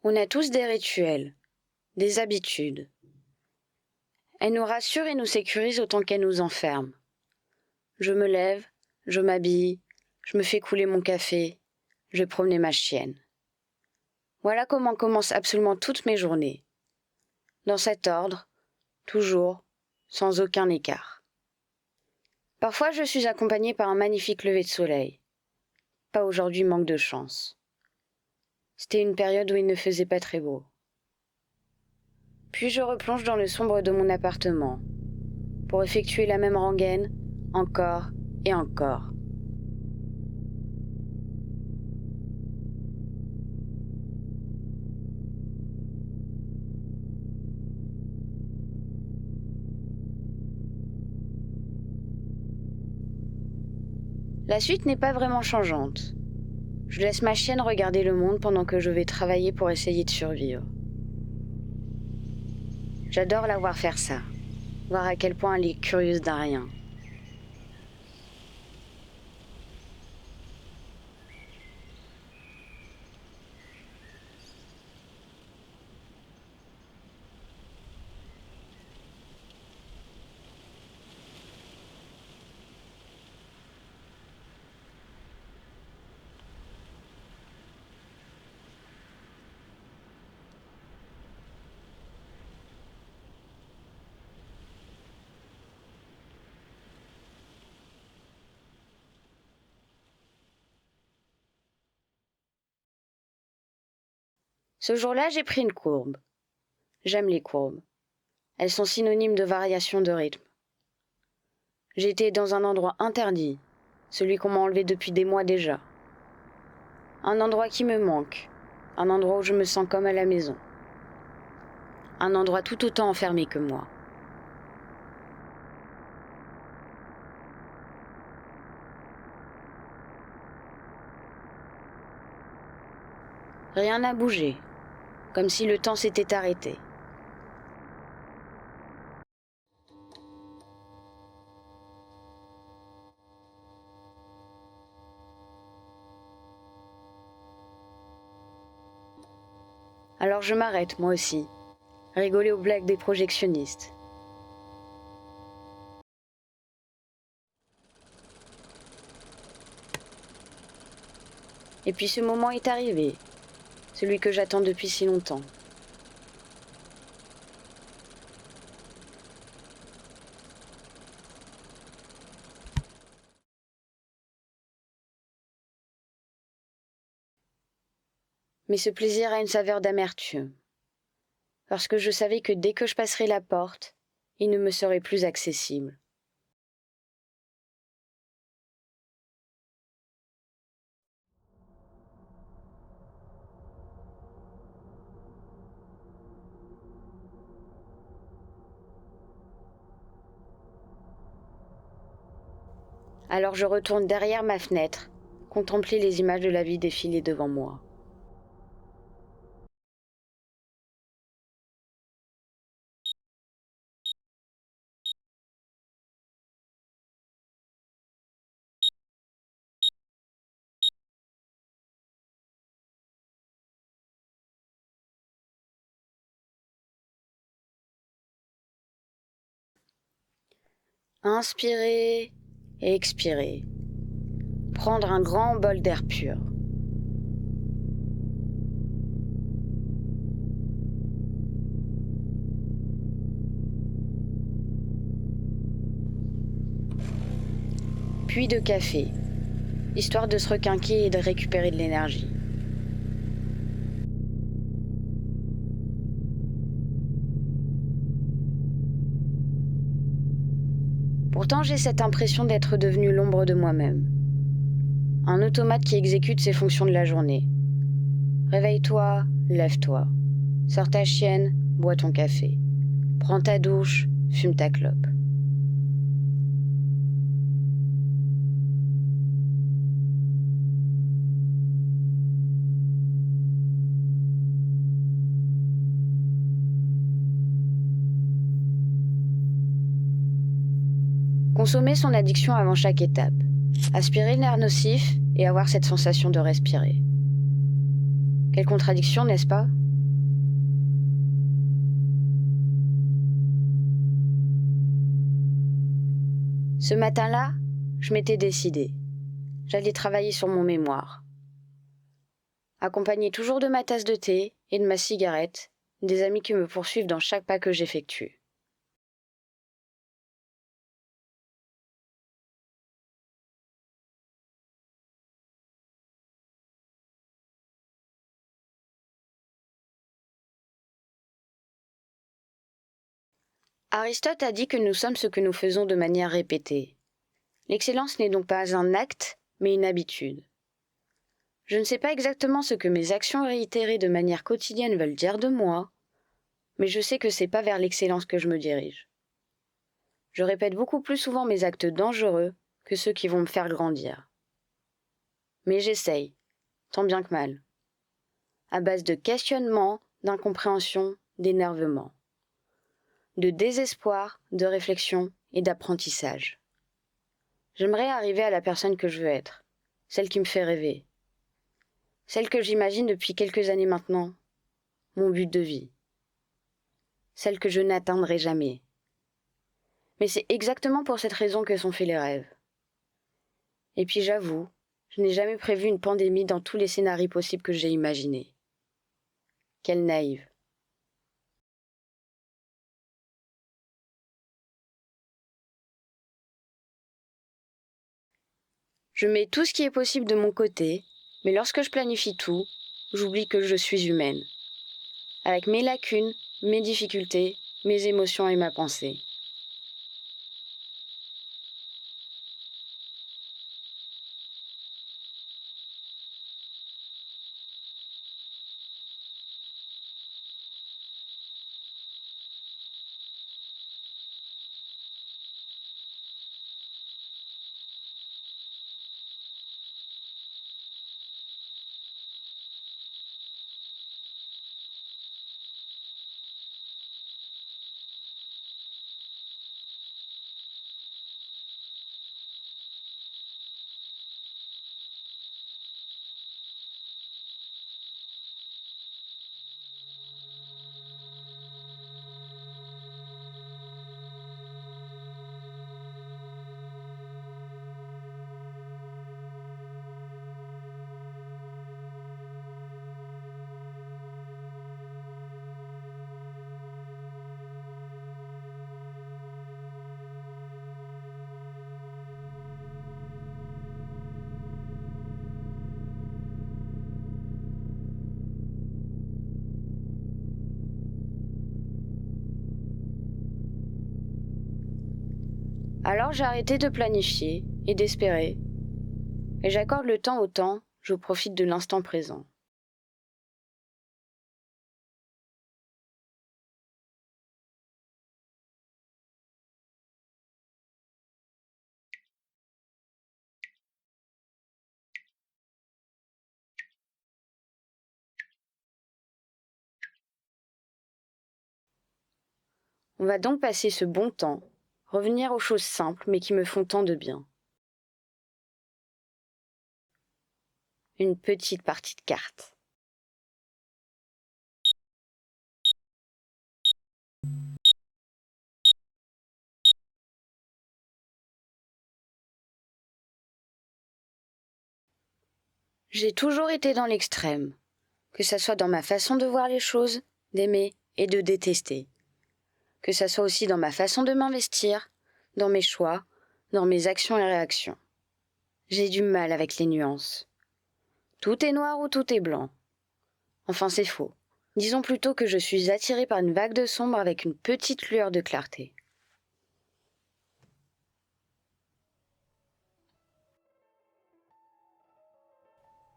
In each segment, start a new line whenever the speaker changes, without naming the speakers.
On a tous des rituels, des habitudes. Elles nous rassurent et nous sécurisent autant qu'elles nous enferment. Je me lève, je m'habille, je me fais couler mon café, je vais promener ma chienne. Voilà comment commencent absolument toutes mes journées. Dans cet ordre, toujours, sans aucun écart. Parfois je suis accompagnée par un magnifique lever de soleil. Pas aujourd'hui, manque de chance. C'était une période où il ne faisait pas très beau. Puis je replonge dans le sombre de mon appartement, pour effectuer la même rengaine, encore et encore. La suite n'est pas vraiment changeante. Je laisse ma chienne regarder le monde pendant que je vais travailler pour essayer de survivre. J'adore la voir faire ça, voir à quel point elle est curieuse d'un rien. Ce jour-là, j'ai pris une courbe. J'aime les courbes. Elles sont synonymes de variation de rythme. J'étais dans un endroit interdit, celui qu'on m'a enlevé depuis des mois déjà. Un endroit qui me manque, un endroit où je me sens comme à la maison. Un endroit tout autant enfermé que moi. Rien n'a bougé, comme si le temps s'était arrêté. Alors je m'arrête, moi aussi, rigoler aux blagues des projectionnistes. Et puis ce moment est arrivé, celui que j'attends depuis si longtemps. Mais ce plaisir a une saveur d'amertume, parce que je savais que dès que je passerais la porte, il ne me serait plus accessible. Alors je retourne derrière ma fenêtre, contempler les images de la vie défiler devant moi. Inspirer et expirer. Prendre un grand bol d'air pur. Puis de café, histoire de se requinquer et de récupérer de l'énergie. Pourtant, j'ai cette impression d'être devenu l'ombre de moi-même. Un automate qui exécute ses fonctions de la journée. Réveille-toi, lève-toi. Sors ta chienne, bois ton café. Prends ta douche, fume ta clope. Consommer son addiction avant chaque étape. Aspirer l'air nocif et avoir cette sensation de respirer. Quelle contradiction, n'est-ce pas ? Ce matin-là, je m'étais décidée. J'allais travailler sur mon mémoire. Accompagnée toujours de ma tasse de thé et de ma cigarette, des amis qui me poursuivent dans chaque pas que j'effectue. Aristote a dit que nous sommes ce que nous faisons de manière répétée. L'excellence n'est donc pas un acte, mais une habitude. Je ne sais pas exactement ce que mes actions réitérées de manière quotidienne veulent dire de moi, mais je sais que c'est pas vers l'excellence que je me dirige. Je répète beaucoup plus souvent mes actes dangereux que ceux qui vont me faire grandir. Mais j'essaye, tant bien que mal, à base de questionnement, d'incompréhension, d'énervement, de désespoir, de réflexion et d'apprentissage. J'aimerais arriver à la personne que je veux être, celle qui me fait rêver, celle que j'imagine depuis quelques années maintenant, mon but de vie, celle que je n'atteindrai jamais. Mais c'est exactement pour cette raison que sont faits les rêves. Et puis j'avoue, je n'ai jamais prévu une pandémie dans tous les scénarios possibles que j'ai imaginés. Quelle naïve. Je mets tout ce qui est possible de mon côté, mais lorsque je planifie tout, j'oublie que je suis humaine, avec mes lacunes, mes difficultés, mes émotions et ma pensée. Alors j'ai arrêté de planifier et d'espérer, et j'accorde le temps au temps, je profite de l'instant présent. On va donc passer ce bon temps, revenir aux choses simples mais qui me font tant de bien. Une petite partie de cartes. J'ai toujours été dans l'extrême, que ça soit dans ma façon de voir les choses, d'aimer et de détester. Que ça soit aussi dans ma façon de m'investir, dans mes choix, dans mes actions et réactions. J'ai du mal avec les nuances. Tout est noir ou tout est blanc. Enfin, c'est faux. Disons plutôt que je suis attirée par une vague de sombre avec une petite lueur de clarté.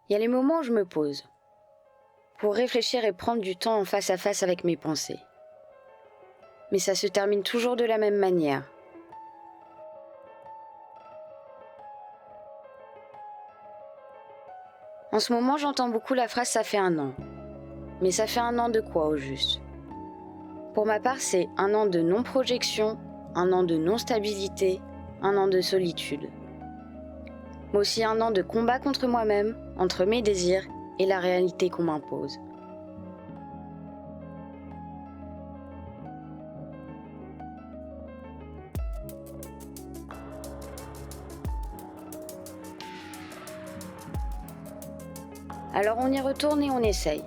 Il y a les moments où je me pose, pour réfléchir et prendre du temps en face à face avec mes pensées. Mais ça se termine toujours de la même manière. En ce moment, j'entends beaucoup la phrase « ça fait un an ». Mais ça fait un an de quoi au juste? Pour ma part, c'est un an de non-projection, un an de non-stabilité, un an de solitude. Mais aussi un an de combat contre moi-même, entre mes désirs et la réalité qu'on m'impose. Alors on y retourne et on essaye.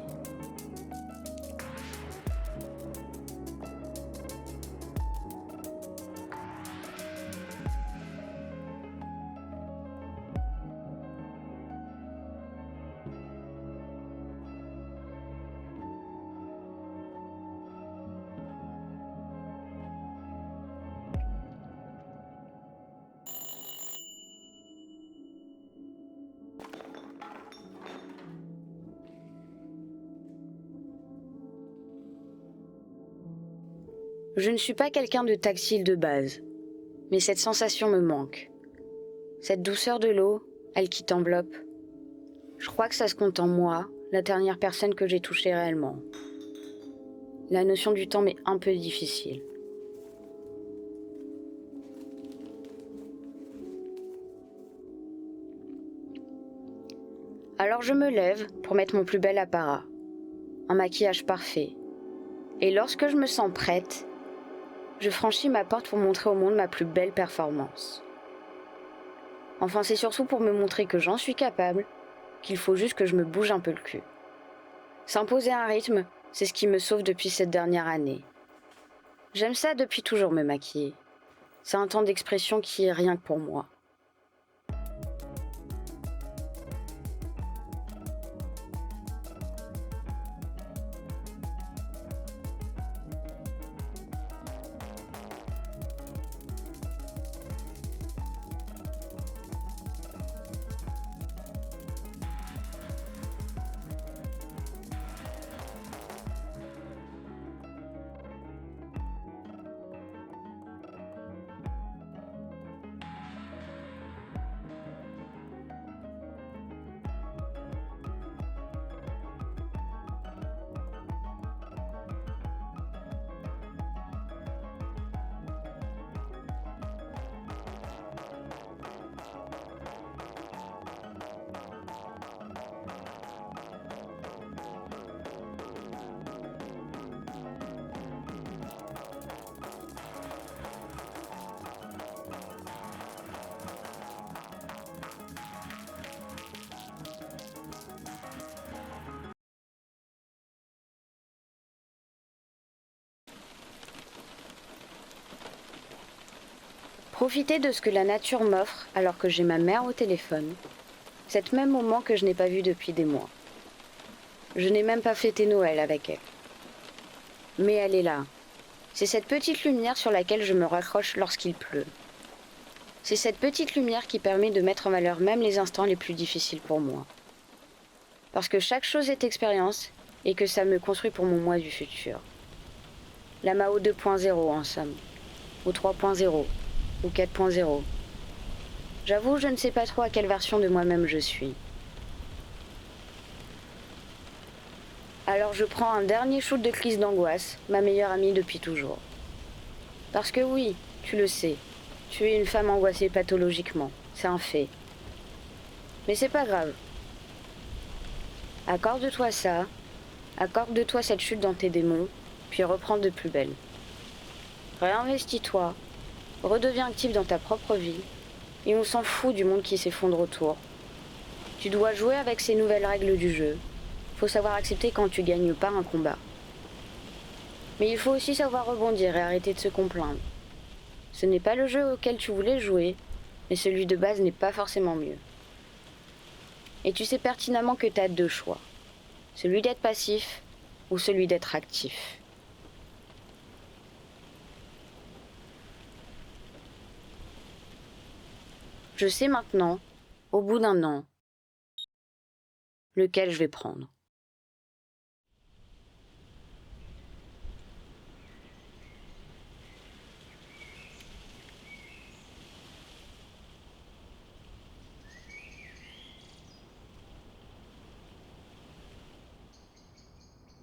Je ne suis pas quelqu'un de tactile de base, mais cette sensation me manque. Cette douceur de l'eau, elle qui t'enveloppe. Je crois que ça se compte en moi, la dernière personne que j'ai touchée réellement. La notion du temps m'est un peu difficile. Alors je me lève pour mettre mon plus bel apparat, un maquillage parfait. Et lorsque je me sens prête, je franchis ma porte pour montrer au monde ma plus belle performance. Enfin, c'est surtout pour me montrer que j'en suis capable, qu'il faut juste que je me bouge un peu le cul. S'imposer un rythme, c'est ce qui me sauve depuis cette dernière année. J'aime ça depuis toujours me maquiller. C'est un temps d'expression qui est rien que pour moi. Profiter de ce que la nature m'offre alors que j'ai ma mère au téléphone. Cet même moment que je n'ai pas vu depuis des mois. Je n'ai même pas fêté Noël avec elle. Mais elle est là. C'est cette petite lumière sur laquelle je me raccroche lorsqu'il pleut. C'est cette petite lumière qui permet de mettre en valeur même les instants les plus difficiles pour moi. Parce que chaque chose est expérience et que ça me construit pour mon moi du futur. La Mao 2.0 en somme, ou 3.0, ou 4.0. J'avoue, je ne sais pas trop à quelle version de moi-même je suis. Alors je prends un dernier shoot de crise d'angoisse, ma meilleure amie depuis toujours. Parce que oui, tu le sais, tu es une femme angoissée pathologiquement, c'est un fait. Mais c'est pas grave. Accorde-toi ça, accorde-toi cette chute dans tes démons, puis reprends de plus belle. Réinvestis-toi, redeviens actif dans ta propre vie, et on s'en fout du monde qui s'effondre autour. Tu dois jouer avec ces nouvelles règles du jeu. Faut savoir accepter quand tu gagnes pas un combat. Mais il faut aussi savoir rebondir et arrêter de se complaindre. Ce n'est pas le jeu auquel tu voulais jouer, mais celui de base n'est pas forcément mieux. Et tu sais pertinemment que tu as deux choix. Celui d'être passif ou celui d'être actif. Je sais maintenant, au bout d'un an, lequel je vais prendre.